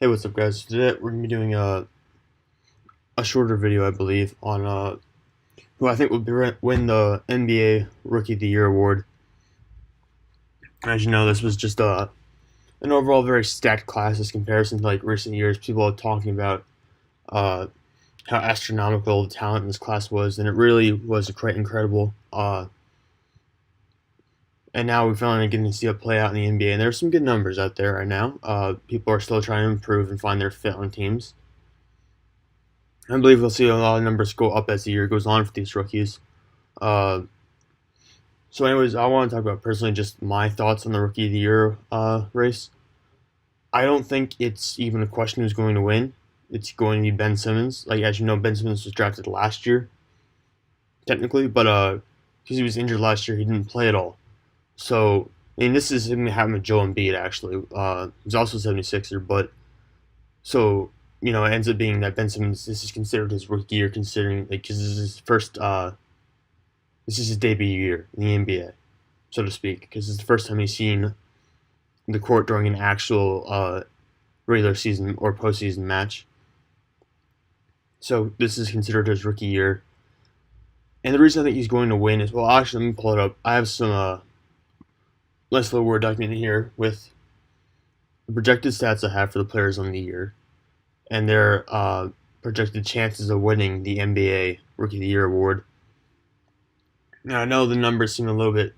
Hey, what's up, guys? Today we're gonna be doing a shorter video, I believe, on who I think will win the NBA Rookie of the Year award. As you know, this was just an overall very stacked class as comparison to like recent years. People are talking about uh, how astronomical the talent in this class was, and it really was quite incredible. And now we're finally getting to see it play out in the NBA, and there's some good numbers out there right now. People are still trying to improve and find their fit on teams. I believe we'll see a lot of numbers go up as the year goes on for these rookies. Uh, anyways, I want to talk about personally just my thoughts on the Rookie of the Year race. I don't think it's even a question who's going to win. It's going to be Ben Simmons. Like, as you know, Ben Simmons was drafted last year, technically, but because he was injured last year, he didn't play at all. So, and this is going to happen with Joe Embiid, actually. He's also a 76er, but so, it ends up being that Ben Simmons, this is considered his rookie year, considering, like, because this is his first, this is his debut year in the NBA, so to speak, because it's the first time he's seen the court during an actual regular season or postseason match. So this is considered his rookie year. And the reason I think he's going to win is, well, actually, let me pull it up. I have some nice little Word document here with the projected stats I have for the players on the year and their projected chances of winning the NBA Rookie of the Year award. Now, I know the numbers seem a little bit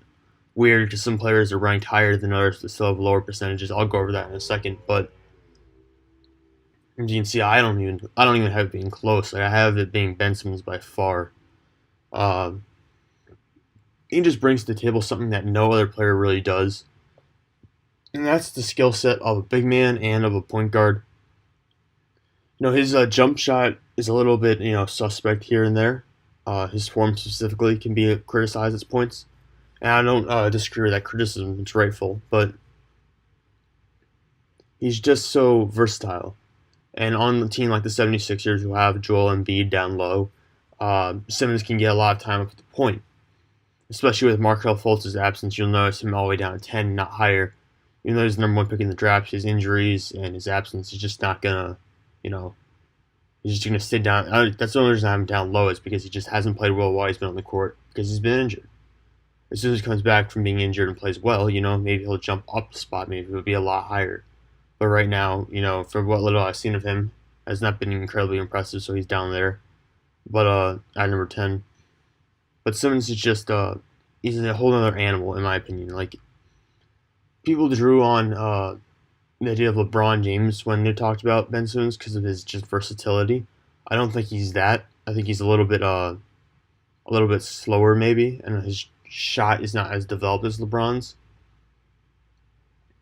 weird because some players are ranked higher than others that still have lower percentages. I'll go over that in a second, but as you can see, I don't even have it being close. Like, I have it being Ben Simmons by far. Um, he just brings to the table something that no other player really does, and that's the skill set of a big man and of a point guard. His jump shot is a little bit suspect here and there. His form specifically can be criticized at points, and I don't disagree with that criticism. It's rightful, but he's just so versatile. And on the team like the 76ers, who have Joel Embiid down low, Simmons can get a lot of time up at the point. Especially with Markelle Fultz's absence, you'll notice him all the way down to 10, not higher. Even though he's the number one pick in the draft, his injuries and his absence is just not going to, he's just going to sit down. That's the only reason I have him down low is because he just hasn't played well while he's been on the court because he's been injured. As soon as he comes back from being injured and plays well, maybe he'll jump up a spot. Maybe it'll be a lot higher. But right now, for what little I've seen of him, has not been incredibly impressive, so he's down there. But at number 10. But Simmons is just he's a whole other animal in my opinion. Like, people drew on the idea of LeBron James when they talked about Ben Simmons because of his just versatility. I don't think he's that. I think he's a little bit slower maybe, and his shot is not as developed as LeBron's.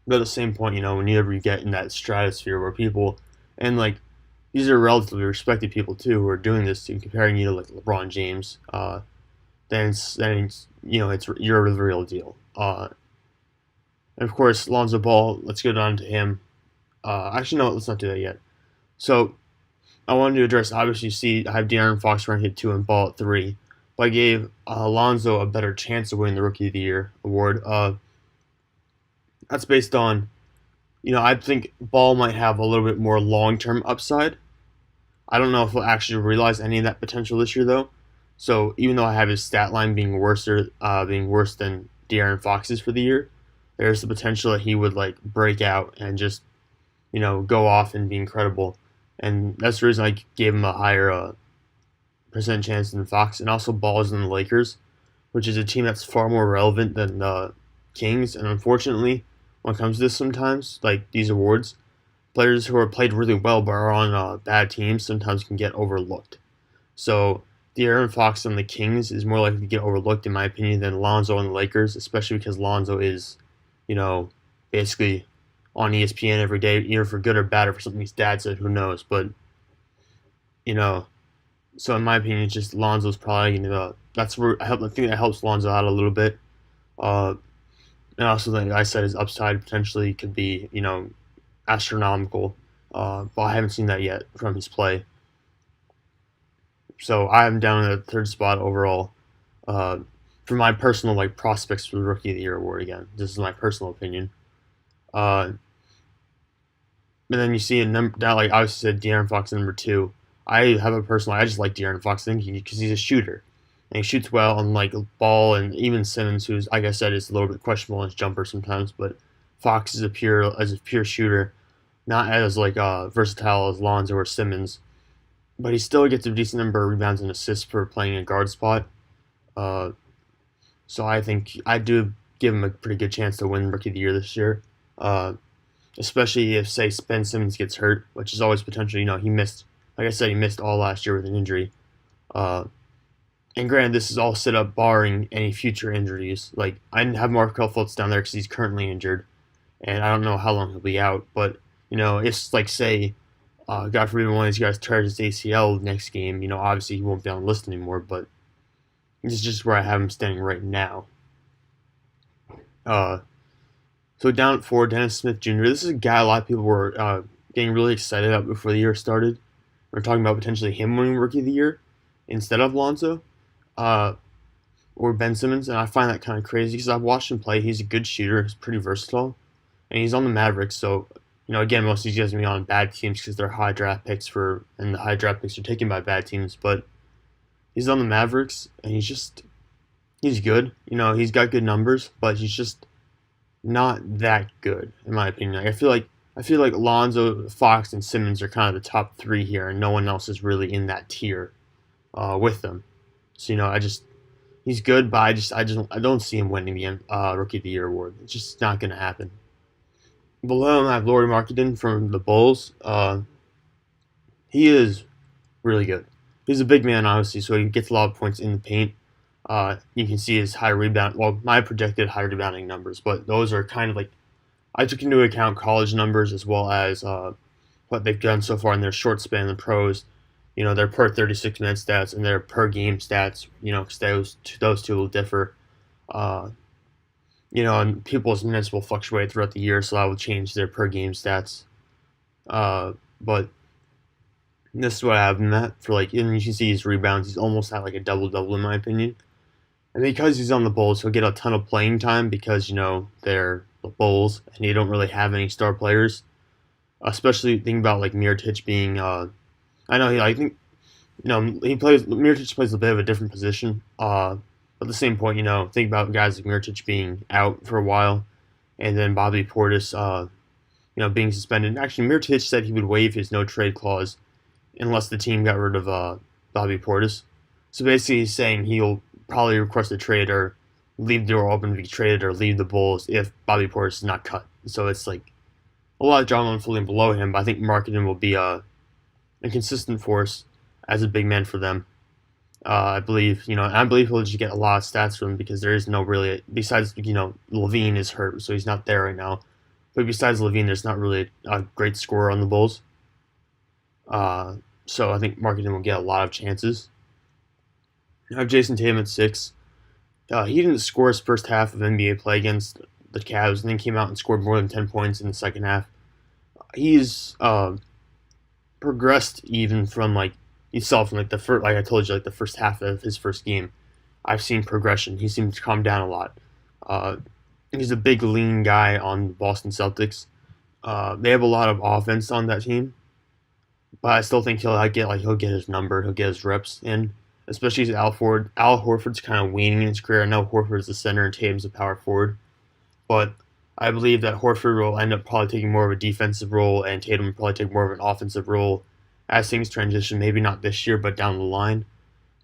But at the same point, whenever you get in that stratosphere where people, and like, these are relatively respected people too who are doing this to comparing you to like LeBron James, then you're the real deal. And of course, Lonzo Ball. Let's go down to him. Actually, no, let's not do that yet. So I wanted to address. Obviously, you see, I have De'Aaron Fox ranked at 2 and Ball at 3. But I gave Lonzo a better chance of winning the Rookie of the Year award. That's based on, I think Ball might have a little bit more long-term upside. I don't know if he'll actually realize any of that potential this year, though. So even though I have his stat line being worse than De'Aaron Fox's for the year, there's the potential that he would like break out and just, go off and be incredible. And that's the reason I gave him a higher percent chance than Fox. And also, Ball is in the Lakers, which is a team that's far more relevant than the Kings. And unfortunately, when it comes to this, sometimes like these awards, players who are played really well but are on bad teams sometimes can get overlooked. So De'Aaron Fox on the Kings is more likely to get overlooked, in my opinion, than Lonzo on the Lakers, especially because Lonzo is, basically on ESPN every day, either for good or bad or for something his dad said, who knows. But, so in my opinion, it's just Lonzo's probably, that's where I think that helps Lonzo out a little bit. And also, like I said, his upside potentially could be, astronomical. But I haven't seen that yet from his play. So I have him down in the third spot overall. For my personal prospects for the Rookie of the Year award again. This is my personal opinion. Uh, And then you see a number that, like I said, De'Aaron Fox number two. I have a personal. I just like De'Aaron Fox thinking because he's a shooter and he shoots well on like ball, and even Simmons, who's like I said, is a little bit questionable on his jumper sometimes, but Fox is a pure shooter, not as like versatile as Lonzo or Simmons, but he still gets a decent number of rebounds and assists for playing a guard spot. Uh, so I think I do give him a pretty good chance to win Rookie of the Year this year. Uh, Especially if, say, Ben Simmons gets hurt, which is always potential. He missed, like I said, he missed all last year with an injury. Uh, and granted, this is all set up barring any future injuries. Like, I have Markel Fultz down there because he's currently injured, and I don't know how long he'll be out. But, if, like, say, God forbid one of these guys tears his ACL next game, obviously he won't be on the list anymore, but this is just where I have him standing right now. Uh, So down at four, Dennis Smith Jr. This is a guy a lot of people were getting really excited about before the year started. We're talking about potentially him winning Rookie of the Year instead of Lonzo uh, or Ben Simmons, and I find that kind of crazy because I've watched him play. He's a good shooter. He's pretty versatile, and he's on the Mavericks. So again, most of these guys are going to be on bad teams because they're high draft picks and the high draft picks are taken by bad teams. But he's on the Mavericks, and he's good. He's got good numbers, but he's just not that good in my opinion. I feel like Lonzo, Fox, and Simmons are kind of the top three here, and no one else is really in that tier with them. So he's good, but I don't see him winning the Rookie of the Year award. It's just not going to happen. Below him, I have Lauri Markkanen from the Bulls. He is really good. He's a big man, obviously, so he gets a lot of points in the paint. You can see his high rebound. Well, my projected high rebounding numbers, but those are kind of like I took into account college numbers as well as what they've done so far in their short span in the pros. Their per 36-minute stats and their per game stats. Because those two will differ. And people's minutes will fluctuate throughout the year, so that will change their per game stats. But this is what I have him at for and you can see his rebounds. He's almost at like a double-double in my opinion. And because he's on the Bulls, he'll get a ton of playing time because, they're the Bulls and they don't really have any star players. Especially thinking about like Mirotic being, I know Mirotic plays a bit of a different position. But at the same point, think about guys like Mirotic being out for a while and then Bobby Portis, being suspended. Actually, Mirotic said he would waive his no trade clause unless the team got rid of Bobby Portis. So basically, he's saying he'll probably request a trade or leave the door open to be traded or leave the Bulls if Bobby Portis is not cut. So it's like a lot of drama unfolding below him, but I think Markkanen will be a consistent force as a big man for them. I believe, I believe he'll just get a lot of stats from him because there is no really, besides, Levine is hurt, so he's not there right now. But besides Levine, there's not really a great scorer on the Bulls. So I think Markkanen will get a lot of chances. I have Jason Tatum at 6. He didn't score his first half of NBA play against the Cavs, and then came out and scored more than 10 points in the second half. He's progressed even from from the first, like I told you, the first half of his first game. I've seen progression. He seems to calm down a lot. He's a big, lean guy on the Boston Celtics. They have a lot of offense on that team, but I still think he'll get his number, he'll get his reps in. Especially as Al Horford's kind of waning in his career. I know Horford's the center and Tatum's a power forward, but I believe that Horford will end up probably taking more of a defensive role, and Tatum will probably take more of an offensive role as things transition. Maybe not this year, but down the line.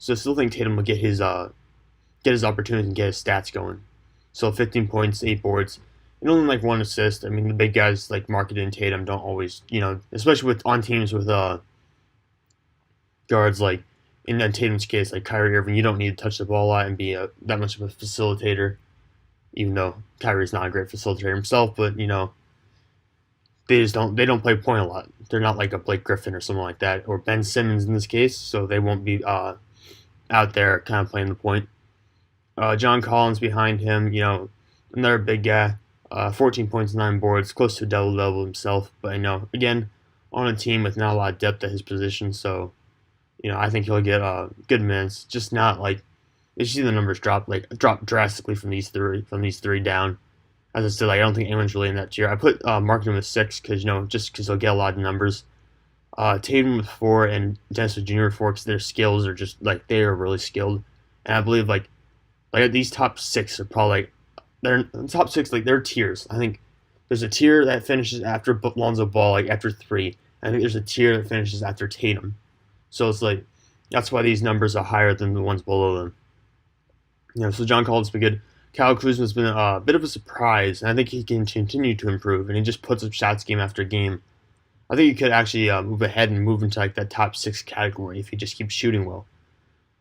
So I still think Tatum will get his opportunities and get his stats going. So 15 points, 8 boards, and only 1 assist. I mean, the big guys like Markkanen and Tatum don't always, especially on teams with guards like. In Tatum's case, like Kyrie Irving, you don't need to touch the ball a lot and be that much of a facilitator, even though Kyrie's not a great facilitator himself, but, they don't play point a lot. They're not like a Blake Griffin or someone like that, or Ben Simmons in this case, so they won't be out there kind of playing the point. John Collins behind him, another big guy, 14 points, 9 boards, close to a double-double himself, but again, on a team with not a lot of depth at his position, so I think he'll get good minutes. Just not you see the numbers drop drastically from these three down. as I said, like I don't think anyone's really in that tier. I put Marketing with 6 because just because they'll get a lot of numbers. Tatum with 4 and Dennis Jr. with 4 because their skills are just like they are really skilled, and I believe like these top 6 are probably like they're top 6 like they're tiers. I think there's a tier that finishes after Lonzo Ball like after 3. I think there's a tier that finishes after Tatum. So it's like that's why these numbers are higher than the ones below them. So John Collins's been good. Kyle Kuzma's been a bit of a surprise, and I think he can continue to improve. And he just puts up shots game after game. I think he could actually move ahead and move into like that top 6 category if he just keeps shooting well.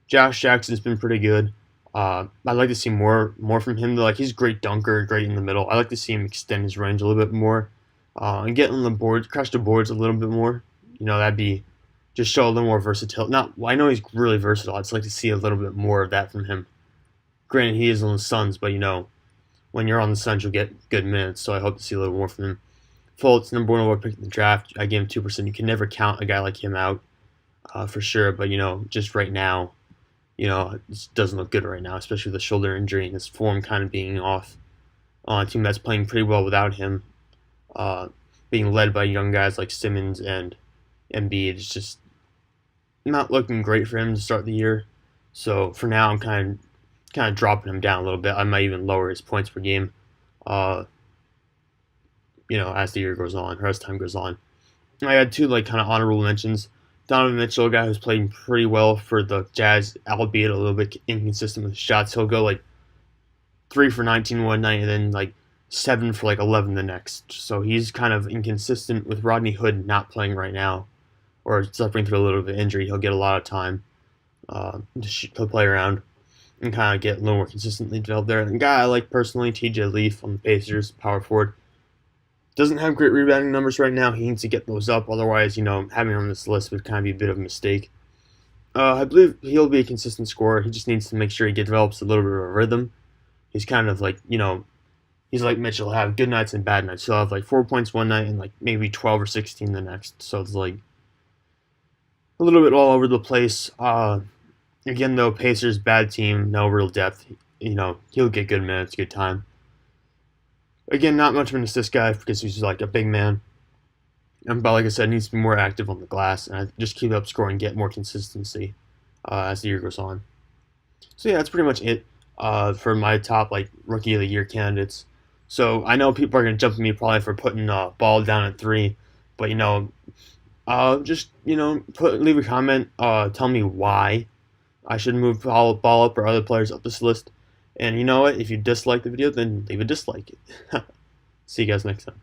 Josh Jackson's been pretty good. I'd like to see more from him. Like he's a great dunker, great in the middle. I like to see him extend his range a little bit more and get on the board, crush the boards a little bit more. That'd be just show a little more versatility. I know he's really versatile. I'd just like to see a little bit more of that from him. Granted, he is on the Suns, but when you're on the Suns, you'll get good minutes. So I hope to see a little more from him. Fultz, number 1 overall pick in the draft. I gave him 2%. You can never count a guy like him out for sure. But just right now, it doesn't look good right now, especially with the shoulder injury and his form kind of being off on a team that's playing pretty well without him. Being led by young guys like Simmons and Embiid, it's just not looking great for him to start the year. So for now, I'm kind of dropping him down a little bit. I might even lower his points per game. As the year goes on, or as time goes on. I had 2 kind of honorable mentions. Donovan Mitchell, a guy who's playing pretty well for the Jazz, albeit a little bit inconsistent with his shots. He'll go 3 for 19 one night and then 7 for 11 the next. So he's kind of inconsistent with Rodney Hood not playing right now or suffering through a little bit of injury. He'll get a lot of time to play around and kind of get a little more consistently developed there. And a guy I like personally, TJ Leaf on the Pacers, power forward. Doesn't have great rebounding numbers right now. He needs to get those up. Otherwise, having him on this list would kind of be a bit of a mistake. I believe he'll be a consistent scorer. He just needs to make sure he develops a little bit of a rhythm. He's kind of he's like Mitchell. He'll have good nights and bad nights. He'll have 4 points one night and maybe 12 or 16 the next. So it's a little bit all over the place. Again, though, Pacers, bad team, no real depth. He'll get good minutes, good time. Again, not much of an assist guy because he's a big man. But like I said, needs to be more active on the glass and just keep up scoring, get more consistency as the year goes on. So yeah, that's pretty much it for my top rookie of the year candidates. So I know people are gonna jump at me probably for putting Ball down at 3, but just leave a comment, tell me why I should move Ball up or other players up this list. And you know what? If you dislike the video, then leave a dislike. See you guys next time.